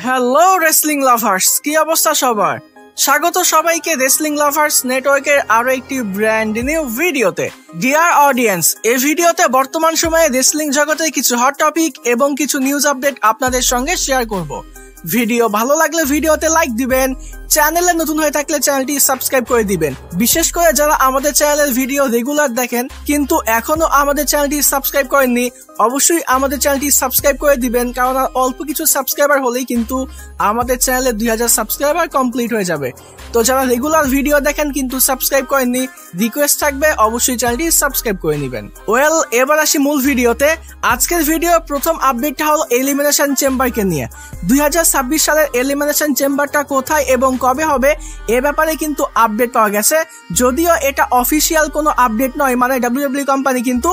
Hello wrestling lovers, কি অবস্থা সবার? স্বাগত সবাইকে রেসলিং লাভার্স নেটওয়ার্কের আরো একটি ব্র্যান্ড নিউ ভিডিওতে। ডিয়ার অডিয়েন্স, এই ভিডিওতে বর্তমান সময়ে রেসলিং জগতের কিছু হট টপিক এবং কিছু নিউজ আপডেট আপনাদের সঙ্গে শেয়ার করব। ভিডিও ভালো লাগলে ভিডিওতে লাইক দিবেন, চ্যানেলে নতুন হয়ে থাকলে চ্যানেলটি সাবস্ক্রাইব করে দিবেন। বিশেষ করে যারা আমাদের চ্যানেলের ভিডিও রেগুলার দেখেন কিন্তু এখনো আমাদের চ্যানেলটি সাবস্ক্রাইব করেননি, অবশ্যই আমাদের চ্যানেলটি সাবস্ক্রাইব করে দিবেন, কারণ আর অল্প কিছু সাবস্ক্রাইবার হলেই কিন্তু আমাদের চ্যানেলে 2000 সাবস্ক্রাইবার কমপ্লিট হয়ে যাবে। তো যারা রেগুলার ভিডিও দেখেন কিন্তু সাবস্ক্রাইব করেননি, রিকোয়েস্ট থাকবে অবশ্যই চ্যানেলটি সাবস্ক্রাইব করে নেবেন। ওয়েল, এবার আসি মূল ভিডিওতে। আজকের ভিডিও প্রথম আপডেটটা হলো এলিমিনেশন চেম্বারকে নিয়ে। 2026 সালের এলিমিনেশন চেম্বারটা কোথায় এবং কবে হবে এ ব্যাপারে কিন্তু আপডেট পাওয়া গেছে। যদিও এটা অফিসিয়াল কোনো আপডেট নয়, মানে WWE কোম্পানি কিন্তু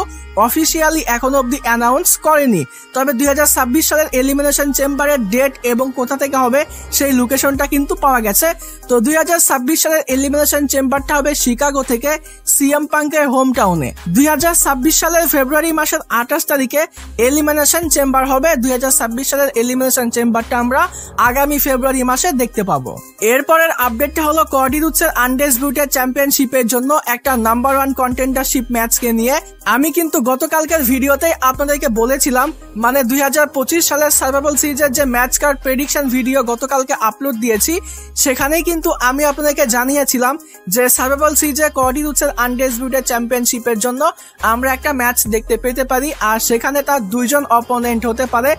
অফিসিয়ালি এখনো অব্দি অ্যানাউন্স করেনি। তবে 2026 সালের এলিমিনেশন চেম্বারের ডেট এবং কোথা থেকে হবে সেই লোকেশনটা কিন্তু পাওয়া গেছে। তো 2026 সালের এলিমিনেশন চেম্বারটা হবে শিকাগো থেকে সিএম পাঙ্কের হোম টাউনে। 2026 সালের ফেব্রুয়ারি মাসের 28 তারিখে এলিমিনেশন চেম্বার হবে। 2026 সালের এলিমিনেশন চেম্বারটা আমরা আগামী ফেব্রুয়ারি মাসে দেখতে পাবো। এরপরের আপডেটটা হলো কর্ডি রুডসের আনডিসপিউটেড চ্যাম্পিয়নশিপের জন্য একটা নাম্বার 1 কন্টেন্ডারশিপ ম্যাচকে নিয়ে। আমি কিন্তু গতকালকের ভিডিওতে আপনাদেরকে বলেছিলাম, মানে 2025 সালের সার্ভাইভাল সিরিজের যে ম্যাচ কার্ড প্রেডিকশন ভিডিও গতকালকে আপলোড দিয়েছি, সেখানেই কিন্তু আমি আপনাদেরকে জানিয়েছিলাম যে সার্ভাইভাল সিরিজে কর্ডি রুডসের আনডিসপিউটেড চ্যাম্পিয়নশিপের জন্য আমরা একটা ম্যাচ দেখতে পেতে পারি, আর সেখানে তার দুইজন অপোনেন্ট হতে পারে।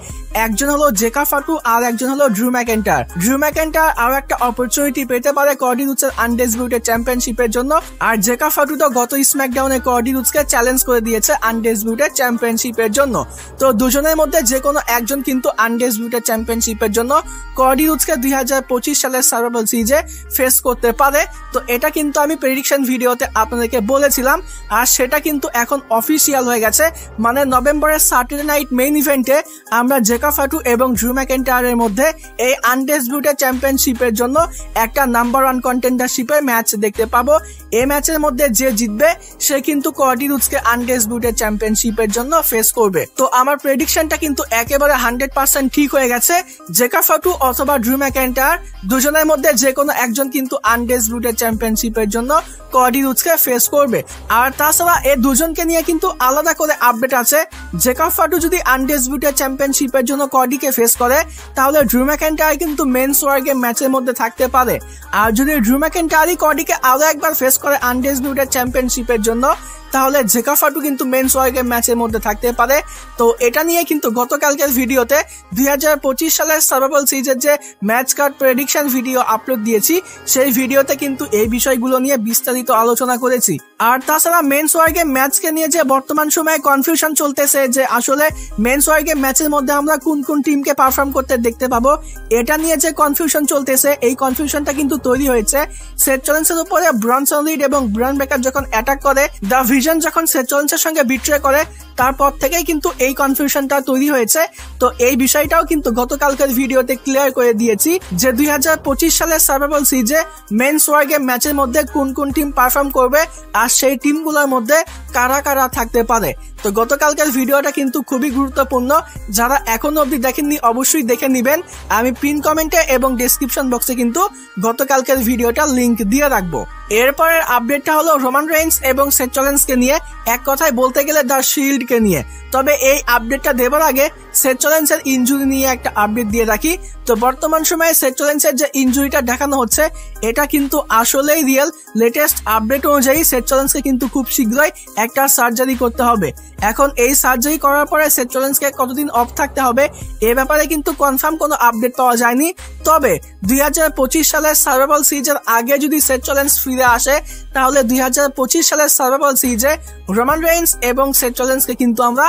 একজন হলো জেকা ফাটু আর একজন হলো ড্রু ম্যাকেন্টার। ড্রু ম্যাকেন্টার আরো একটা অপরচুনিটি পেতে পারে কর্ডি রুডসের আনডিসপিউটেড চ্যাম্পিয়নশিপের জন্য, আর জেকা ফাটু তো গত স্ম্যাকডাউনে কর্ডি রুডসকে চ্যালেঞ্জ করে দিয়েছে আনডিসপিউটেড চ্যাম্পিয়নশিপের জন্য। তো দুজনের মধ্যে যে কোনো একজন কিন্তু আনডিসপিউটেড চ্যাম্পিয়নশিপের জন্য কর্ডি রুডসকে 2025 সালের সার্ভাইভাল সিরিজে ফেস করতে পারে। তো এটা কিন্তু আমি প্রেডিকশন ভিডিওতে আপনাদেরকে বলেছিলাম, আর সেটা কিন্তু এখন অফিসিয়াল হয়ে গেছে। মানে নভেম্বরের স্যাটারডে নাইট মেইন ইভেন্টে আমরা জেকা ফাটু এবং ড্রু ম্যাকেন্টায়ারের মধ্যে এই আনডিসপিউটেড চ্যাম্পিয়নশিপের জন্য একটা নাম্বার 1 কন্টেন্ডারশিপের ম্যাচ দেখতে পাবো। এই ম্যাচের মধ্যে যে জিতবে সে কিন্তু কর্ডি রুডসকে আনডিসপিউটেড চ্যাম্পিয়নশিপের জন্য ফেস করবে। তো আমার প্রেডিকশনটা কিন্তু একেবারে 100% ঠিক হয়ে গেছে। জেকা ফাটু অথবা ড্রু ম্যাকেন্টায়ার দুজনের মধ্যে যে কোনো একজন কিন্তু আনডিসপিউটেড চ্যাম্পিয়নশিপের জন্য কর্ডি রুডসকে ফেস করবে। আর তাছাড়া এই দুজনকে নিয়ে কিন্তু আলাদা করে আপডেট আছে। জেকা ফাটু যদি আনডিসপিউটেড চ্যাম্পিয়নশিপের জন্য কর্ডিকে ফেস করে, তাহলে ড্রু ম্যাকেন্টায়ার কিন্তু মেন্স ওয়ার্গে ম্যাচের মধ্যে থাকতে পারে। আর যদি ড্রু ম্যাকেন্টায়ারই কর্ডিকে আরো একবার ফেস করে আনডিসপিউটেড চ্যাম্পিয়নশিপের জন্য, তাহলে জেকা ফাটু কিন্তু মেন্স ওয়ার্গের ম্যাচের মধ্যে থাকতে পারে। তো এটা নিয়ে কিন্তু গতকালকের ভিডিওতে 2025 সালের সার্ভাইভাল সিরিজের যে match card prediction video upload দিয়েছি, সেই ভিডিওতে কিন্তু এই বিষয়গুলো নিয়ে বিস্তারিত আলোচনা করেছি। আর তাছাড়া মেন্স ওয়ার্গের ম্যাচকে নিয়ে যে বর্তমান সময়ে কনফিউশন চলতেছে যে আসলে মেন্স ওয়ার্গের ম্যাচের মধ্যে আমরা কোন কোন টিমকে পারফর্ম করতে দেখতে পাবো, এটা নিয়ে যে কনফিউশন চলতেছে, এই কনফিউশনটা কিন্তু তৈরি হয়েছে সেথ রলিন্সের উপরে ব্রনসন রিড এবং ব্রায়ান বেকার যখন অ্যাটাক করে, দ্য ভিশন যখন সেথ রলিন্সের সঙ্গে বিট্রে করে, তারপর থেকেই কিন্তু এই কনফিউশনটা তৈরি হয়েছে। তো এই বিষয়টাও কিন্তু গতকালকের ভিডিওতে ক্লিয়ার করে দিয়েছি যে 2025 সালের সার্ভাইভাল সিরিজে মেন্স ওয়ার্গের ম্যাচের মধ্যে কোন কোন টিম পারফর্ম করবে আর সেই টিমগুলোর মধ্যে কারা কারা থাকতে পারে। তো গতকালকের ভিডিওটা কিন্তু খুবই গুরুত্বপূর্ণ, যারা এখনো অবধি দেখেননি অবশ্যই দেখে নিবেন। আমি পিন কমেন্টে এবং ডেসক্রিপশন বক্সে কিন্তু গতকালকের ভিডিওটা লিংক দিয়ে রাখবো। এরপরের আপডেটটা হলো রোমান রেইন্স এবং সেথ রলিন্সকে নিয়ে, এক কথায় বলতে গেলে দ্য শিল্ডকে নিয়ে। তবে এই আপডেটটা দেবার আগে সেথ রলিন্সের ইনজুরি নিয়ে একটা আপডেট দিয়ে রাখি। তো বর্তমান সময়ে সেথ রলিন্সের যে ইনজুরিটা দেখানো হচ্ছে, এটা কিন্তু আসলেই রিয়েল। লেটেস্ট আপডেট অনুযায়ী সেথ রলিন্সকে কিন্তু খুব শীঘ্রই একটা সার্জারি করতে হবে। এখন এই সার্জারি করার পরে সেথ রলিন্সকে কতদিন অফ থাকতে হবে এ ব্যাপারে কিন্তু কনফার্ম কোনো আপডেট পাওয়া যায়নি। তবে 2025 সালের সার্ভাইভাল সিরিজের আগে যদি সেথ রলিন্স ফিরে আসে, তাহলে 2025 সালের সার্ভাইভাল সিরিজে রোমান রেইন্স এবং সেথ রলিন্সকে কিন্তু আমরা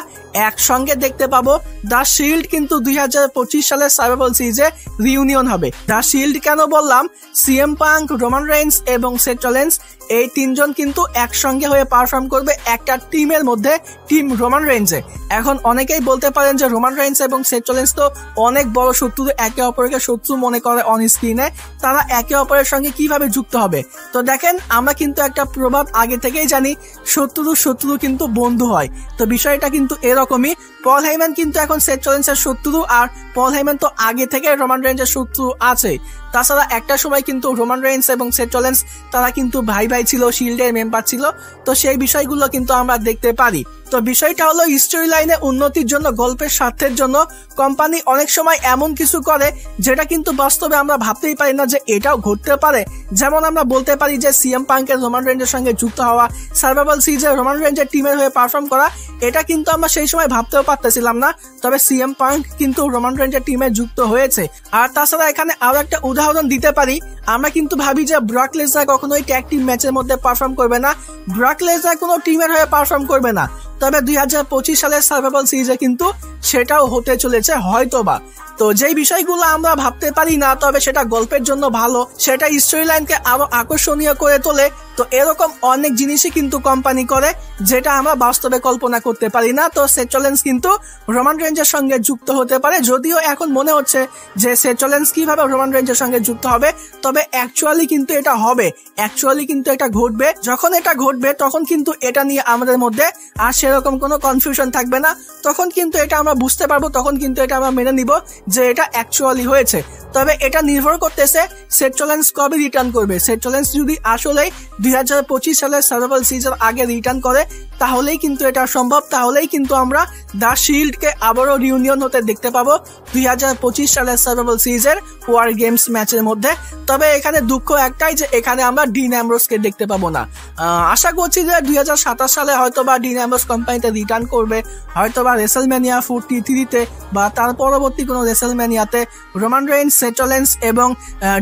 একসঙ্গে দেখতে পাবো। দ্য শিল্ড কিন্তু 2025 সালের সার্ভাইভাল সিরিজে রিউনিয়ন হবে। দ্য শিল্ড কেন বললাম, সিএম পাঙ্ক, রোমান রেইন্স এবং সেথ রলিন্স এই তিনজন কিন্তু একসঙ্গে হয়ে পারফর্ম করবে একটা টিমের মধ্যে, টিম রোমান রেইন্সে। এখন অনেকেই বলতে পারেন যে রোমান রেইন্স এবং সেথ রলিন্স তো অনেক বড় শত্রু, একে অপরকে শত্রু মনে করে অন স্ক্রিনে তারা একে অপরের সঙ্গে কিভাবে যুক্ত হবে। তো দেখেন আমরা কিন্তু একটা প্রভাব আগে থেকেই জানি, শত্রু কিন্তু বন্ধু হয়। তো বিষয়টা কিন্তু এরকমই, পল হেইম্যান কিন্তু এখন সেথ রলিন্সের শত্রু, আর পল হেইম্যান তো আগে থেকে রোমান রেইন্সের শত্রু আছে। তাছাড়া একটা সময় কিন্তু রোমান রেইন্স এবং সেথ রলিন্স তারা কিন্তু ভাই ভাই ছিল, শিল্ডের মেম্বার ছিল। তো সেই বিষয়গুলো কিন্তু আমরা দেখতে পারি। তো বিষয়টা হলো স্টোরি লাইনে উন্নতির জন্য, গল্পের স্বার্থের জন্য কোম্পানি অনেক সময় এমন কিছু করে যেটা কিন্তু বাস্তবে আমরা ভাবতেই পারি না যে এটাও ঘটতে পারে। যেমন আমরা বলতে পারি যে সিএম পাঙ্কের রোমান রেইন্সের সঙ্গে যুক্ত হওয়া, সার্ভাইভাল সিরিজে রোমান রেইন্সের টিমের হয়ে পারফর্ম করা, এটা কিন্তু আমরা সেই সময় ভাবতেও পারতেছিলাম না। তবে সিএম পাঙ্ক কিন্তু রোমান রেইন্সের টিমে যুক্ত হয়েছে। আর তাছাড়া এখানে আরো একটা উদাহরণ দিতে পারি, আমরা কিন্তু ভাবি যে ব্রক লেসনার কখনোই ট্যাগ টিম ম্যাচের মধ্যে পারফর্ম করবে না, ব্রক লেসনার কোনো টিমের হয়ে পারফর্ম করবে না। তবে 2025 সালের সার্ভাইভাল সিরিজে কিন্তু সেটাও হতে চলেছে হয়তোবা। তো যেই বিষয়গুলো আমরা ভাবতে পারি না, তবে সেটা গল্পের জন্য ভালো, সেটা স্টোরি লাইনকে আরো আকর্ষণীয় করে তোলে। তো এরকম অনেক জিনিসই কিন্তু কোম্পানি করে যেটা আমরা বাস্তবে কল্পনা করতে পারি না। তো সেথ রলিন্স কিন্তু রোমান রেইন্সের সঙ্গে যুক্ত হতে পারে, যদিও এখন মনে হচ্ছে যে সেথ রলিন্স কিভাবে রোমান রেইন্সের সঙ্গে যুক্ত হবে, তবে অ্যাকচুয়ালি কিন্তু এটা হবে, অ্যাকচুয়ালি কিন্তু এটা ঘটবে। যখন এটা ঘটবে তখন কিন্তু এটা নিয়ে আমাদের মধ্যে আর সেরকম কোনো কনফিউশন থাকবে না, তখন কিন্তু এটা আমরা বুঝতে পারবো, তখন কিন্তু এটা আমরা মেনে নিব যে এটা অ্যাকচুয়ালি হয়েছে। তবে এটা নির্ভর করতেছে সেথ রলিন্স কবে রিটার্ন করবে। সেথ রলিন্স যদি আসলেই 2025 সালের সার্ভাইভাল সিরিজের আগে রিটার্ন করে তাহলেই কিন্তু এটা সম্ভব, তাহলেই কিন্তু আমরা দ্য শিল্ডকে আবারও রিউনিয়ন হতে দেখতে পাবো 2025 সালের সার্ভাইভাল সিরিজের ওয়ার গেমস ম্যাচের মধ্যে। তবে এখানে দুঃখ একটাই যে এখানে আমরা ডিন অ্যামব্রোসকে দেখতে পাবো না। আশা করছি যে 2027 সালে হয়তোবা ডিন অ্যামব্রোস কোম্পানিতে রিটার্ন করবে, হয়তোবা রেসেলম্যানিয়া 43-তে বা তার পরবর্তী কোনো রেসেলম্যানিয়াতে রোমান রেইন্স, সেথ রলিন্স এবং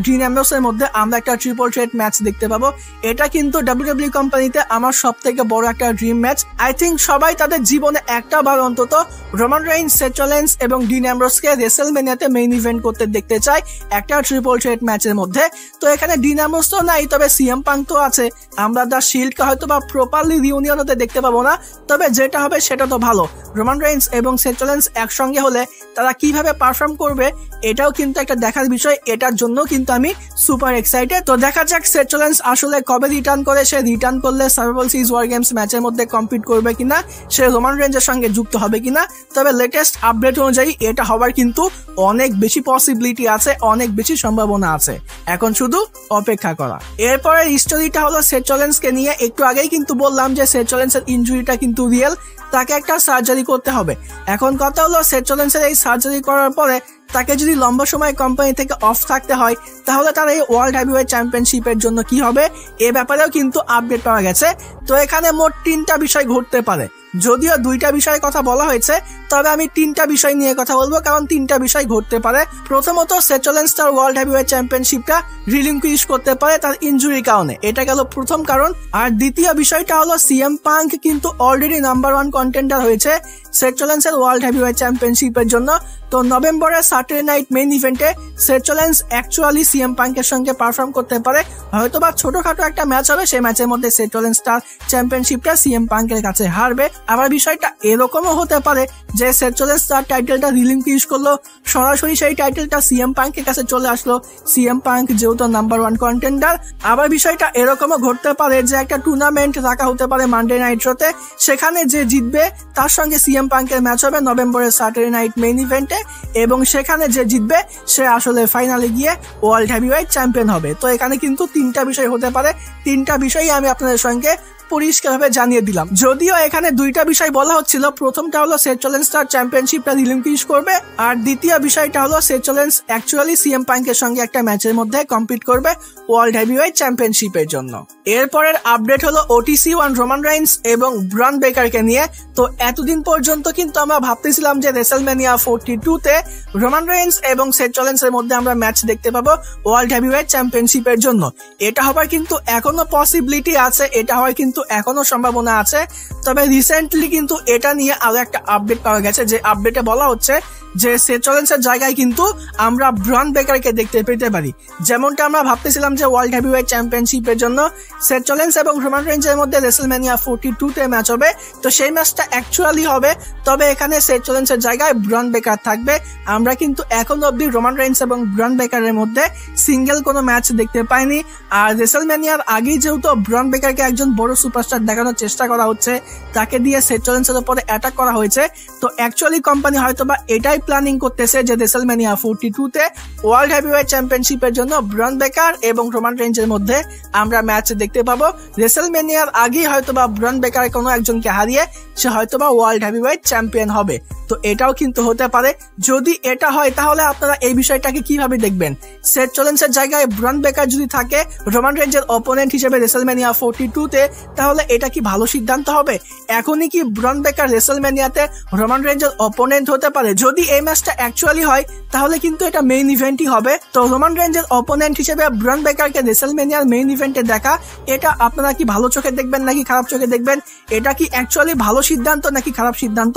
ডিন অ্যামব্রোসের মধ্যে আমরা একটা ট্রিপল থ্রেট ম্যাচ দেখতে পাবো। এটা কিন্তু WWE কোম্পানিতে আমার সব থেকে বড় একটা ড্রিম ম্যাচ। আই থিঙ্ক সবাই তাদের জীবনে একটা বার অন্তত রোমান রেইন্স, সেথ রলিন্স এবং ডিন অ্যামব্রোসকে রেসেলম্যানিয়াতে মেইন ইভেন্ট করতে দেখতে চাই একটা ট্রিপল থ্রেট ম্যাচের মধ্যে। তো এখানে ডিন অ্যামব্রোস তো নাই, তবে সিএম পাঙ্ক তো আছে। আমরা দ্য শিল্ডকে হয়তো বা প্রপারলি রিউনিয়ন হতে দেখতে পাবো না, তবে যেটা হবে সেটা তো ভালো। রোমান রেইন্স এবং সেথ রলিন্স একসঙ্গে হলে তারা কিভাবে পারফর্ম করবে এটাও কিন্তু একটা দেখার বিষয়, এটার জন্য কিন্তু আমি সুপার এক্সাইটেড। তো দেখা যাক সেথ রলিন্স আসলে কবে রিটার্ন করে, সে রিটার্ন করলে সার্ভাইভাল সিরিজ ওয়ার গেমস ম্যাচের মধ্যে কম্পিট করবে কিনা, সে রোমান রেইন্সের সঙ্গে যুক্ত হবে কিনা। তবে লেটেস্ট আপডেট অনুযায়ী এটা হওয়ার কিন্তু অনেক বেশি পসিবিলিটি আছে, অনেক বেশি সম্ভাবনা আছে, এখন শুধু অপেক্ষা করা। এরপরে স্টোরিটা হলো সেথ রলিন্সকে নিয়ে। একটু আগেই কিন্তু বললাম যে সেথ রলিন্সের ইনজুরিটা কিন্তু রিয়েল, তাকে একটা সার্জারি করতে হবে। এখন কথা হলো সেথ রলিন্সের এই সার্জারি করার পরে তাকে যদি লম্বা সময় কোম্পানি থেকে অফ থাকতে হয় তাহলে তার এই ওয়ার্ল্ড হেভিওয়েট চ্যাম্পিয়নশিপের জন্য কি হবে, এ ব্যাপারেও কিন্তু আপডেট পাওয়া গেছে। তো এখানে মোট 3টা বিষয় ঘটতে পারে, যদিও 2টা বিষয়ের কথা বলা হয়েছে, তবে আমি 3টা বিষয় নিয়ে কথা বলবো, কারণ 3টা বিষয় ঘটতে পারে। প্রথমত সেথ রলিন্স তার ওয়ার্ল্ড হেভিওয়েট চ্যাম্পিয়নশিপটা রিলিঙ্কুইশ করতে পারে তার ইনজুরির কারণে, এটা গেল প্রথম কারণ। আর দ্বিতীয় বিষয়টা হলো সিএম পাঙ্ক কিন্তু অলরেডি নাম্বার 1 কন্টেন্ডার হয়েছে সেথ রলিন্সের ওয়ার্ল্ড হেভিওয়েট চ্যাম্পিয়নশিপের জন্য। তো নভেম্বরের স্যাটারডে নাইট মেইন ইভেন্টে সেথ রলিন্স অ্যাকচুয়ালি সিএম পাঙ্কের সঙ্গে পারফর্ম করতে পারে, হয়তোবা ছোটখাটো একটা ম্যাচ হবে, সেই ম্যাচের মধ্যে সেথ রলিন্স তার চ্যাম্পিয়নশিপটা সিএম পাঙ্কের কাছে হারবে। আবার বিষয়টা এরকমও হতে পারে যে সেথ রলিন্স তার টাইটেলটা রিলিঙ্কুইশ করলো, সরাসরি সেই টাইটেলটা সিএম পাঙ্কের কাছে চলে আসলো, সিএম পাঙ্ক যেহেতু নাম্বার 1 কন্টেন্ডার। আবার বিষয়টা এরকমও ঘটতে পারে যে একটা টুর্নামেন্ট রাখা হতে পারে মানডে নাইট শোতে, সেখানে যে জিতবে তার সঙ্গে সিএম পাঙ্কের ম্যাচ হবে নভেম্বরের স্যাটারডে নাইট মেইন ইভেন্টে, এবং সেখানে যে জিতবে সে আসলে ফাইনালে গিয়ে ওয়ার্ল্ড হেভিওয়েট চ্যাম্পিয়ন হবে। তো এখানে কিন্তু 3টা বিষয় হতে পারে, 3টা বিষয়ই আমি আপনাদের সঙ্গে পরিষ্কারভাবে জানিয়ে দিলাম। যদিও এখানে 2টা বিষয় বলা হচ্ছিল, প্রথমটা হলো সেথ রলিন্স তার চ্যাম্পিয়নশিপটা রিলিঙ্কুইশ করবে, আর দ্বিতীয় বিষয়টা হলো সেথ রলিন্স অ্যাকচুয়ালি সিএম পাঙ্কের সঙ্গে একটা ম্যাচের মধ্যে কম্পিট করবে ওয়ার্ল্ড হেভিওয়েট চ্যাম্পিয়নশিপের জন্য। এরপরের আপডেট হলো ওটিসি 1 রোমান রেইন্স এবং ব্রন বেকারকে নিয়ে। তো এতদিন পর্যন্ত কিন্তু আমরা ভাবতেছিলাম যে রেসেলম্যানিয়া 42-তে রোমান রেইন্স এবং সেথ রলিন্সের মধ্যে আমরা ম্যাচ দেখতে পাবো ওয়ার্ল্ড হেভিওয়েট চ্যাম্পিয়নশিপের জন্য। এটা হবার কিন্তু এখনো পসিবিলিটি আছে, এটা হওয়ার কিন্তু কিন্তু এখনো সম্ভাবনা আছে। তবে রিসেন্টলি কিন্তু এটা নিয়ে আরো একটা আপডেট পাওয়া গেছে, যে আপডেটে বলা হচ্ছে যে সেথ রলিন্সের জায়গায় কিন্তু আমরা ব্রন বেকারকে দেখতে পেতে পারি। যেমনটা আমরা ভাবতেছিলাম যে ওয়ার্ল্ড হেভিওয়েট চ্যাম্পিয়নশিপের জন্য সেথ রলিন্স এবং রোমান রেঞ্জের মধ্যে রেসলম্যানিয়া 42 তে ম্যাচ হবে, তো সেই ম্যাচটা অ্যাকচুয়ালি হবে। তবে এখানে সেথ রলিন্সের জায়গায় ব্রন বেকার থাকবে। আমরা কিন্তু এখন অব্দি রোমান রেঞ্জ এবং ব্রন বেকারের মধ্যে সিঙ্গেল কোনো ম্যাচ দেখতে পাইনি। আর রেসলম্যানিয়ার আগেই যেহেতু ব্রন বেকারকে একজন বড় সুপারস্টার দেখানোর চেষ্টা করা হচ্ছে, তাকে দিয়ে সেথ রলিন্সের উপরে অ্যাটাক করা হয়েছে, তো অ্যাকচুয়ালি কোম্পানি হয়তোবা এটাই প্ল্যানিং করতেছে যে রেসলম্যানিয়া 42 তে ওয়ার্ল্ড হেভিওয়েট চ্যাম্পিয়নশিপের জন্য ব্রন বেকার এবং রোমান রেঞ্জের মধ্যে আমরা ম্যাচ দেখতে পাবো। রেসলম্যানিয়ার আগেই হয়তোবা ব্রন বেকার কোনো একজনকে হারিয়ে সে হয়তোবা ওয়ার্ল্ড হেভিওয়েট চ্যাম্পিয়ন হবে, তো এটাও কিন্তু হতে পারে। যদি এটা হয় তাহলে আপনারা এই বিষয়টাকে কিভাবে দেখবেন? সেথ রলিন্সের জায়গায় ব্রন বেকার যদি থাকে রোমান রেঞ্জের অপোনেন্ট হিসেবে রেসলম্যানিয়া 42 তে, তাহলে এটা কি ভালো সিদ্ধান্ত হবে? এখনই কি ব্রন বেকার রেসলম্যানিয়াতে রোমান রেঞ্জের অপোনেন্ট হতে পারে? যদি এই ম্যাচটা অ্যাকচুয়ালি হয় তাহলে কিন্তু এটা মেইন ইভেন্টই হবে। তো রোমান রেঞ্জের অপোনেন্ট হিসেবে ব্রন বেকারকে রেসলম্যানিয়ার মেইন ইভেন্টে দেখা, এটা আপনারা কি ভালো চোখে দেখবেন নাকি খারাপ চোখে দেখবেন? এটা কি অ্যাকচুয়ালি ভালো সিদ্ধান্ত নাকি খারাপ সিদ্ধান্ত?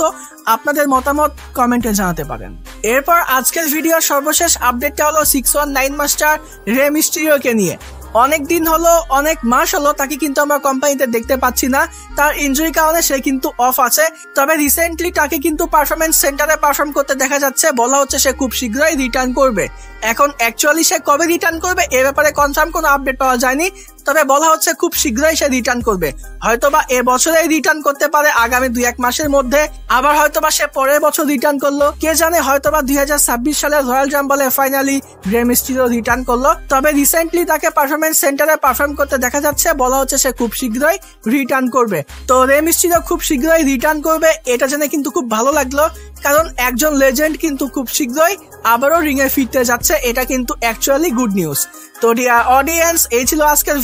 আপনাদের মতামত কমেন্টে জানাতে পারেন। এরপর আজকের ভিডিওর সর্বশেষ আপডেটটা হলো 619 মাস্টার রে মিস্টেরিওকে নিয়ে। অনেক দিন হলো, অনেক মাস হলো তাকে কিন্তু আমরা কোম্পানিতে দেখতে পাচ্ছি না। তার ইনজুরির কারণে সে কিন্তু অফ আছে। তবে রিসেন্টলি তাকে কিন্তু পারফরমেন্স সেন্টারে পারফর্ম করতে দেখা যাচ্ছে। বলা হচ্ছে সে খুব শীঘ্রই রিটার্ন করবে। এখন অ্যাকচুয়ালি সে কবে রিটার্ন করবে এ ব্যাপারে কনফার্ম কোনো আপডেট পাওয়া যায়নি, তবে বলা হচ্ছে খুব শীঘ্রই সে রিটার্ন করবে। হয়তোবা এ বছরেই রিটার্ন করতে পারে, আগামী 2-1 মাসের মধ্যে। আবার হয়তোবা সে পরের বছর রিটার্ন করলো, কে জানে, হয়তোবা 2026 সালের রয়্যাল রাম্বলে ফাইনালি রে মিস্টেরিও রিটার্ন করলো। তবে রিসেন্টলি তাকে পারফরমেন্স সেন্টারে পারফর্ম করতে দেখা যাচ্ছে। বলা হচ্ছে সে খুব শীঘ্রই রিটার্ন করবে। তো রে মিস্টেরিও খুব শীঘ্রই রিটার্ন করবে এটা জেনে কিন্তু খুব ভালো লাগলো, কারণ একজন লেজেন্ড কিন্তু খুব শীঘ্রই আবারও রিং এ ফিরতে যাচ্ছে। এটা কিন্তু অ্যাকচুয়ালি গুড নিউজ। তো ডিয়ার অডিয়েন্স, এই ছিল আজকের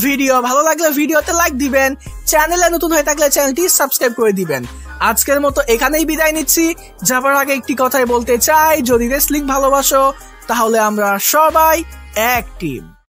ভিডিও ভালো লাগলে ভিডিওতে লাইক দিবেন, চ্যানেলে নতুন হয়ে থাকলে চ্যানেলটি সাবস্ক্রাইব করে দিবেন। আজকের মতো এখানেই বিদায় নিচ্ছি। যাবার আগে একটি কথাই বলতে চাই, যদি রেসলিং ভালোবাসো তাহলে আমরা সবাই এক টিম।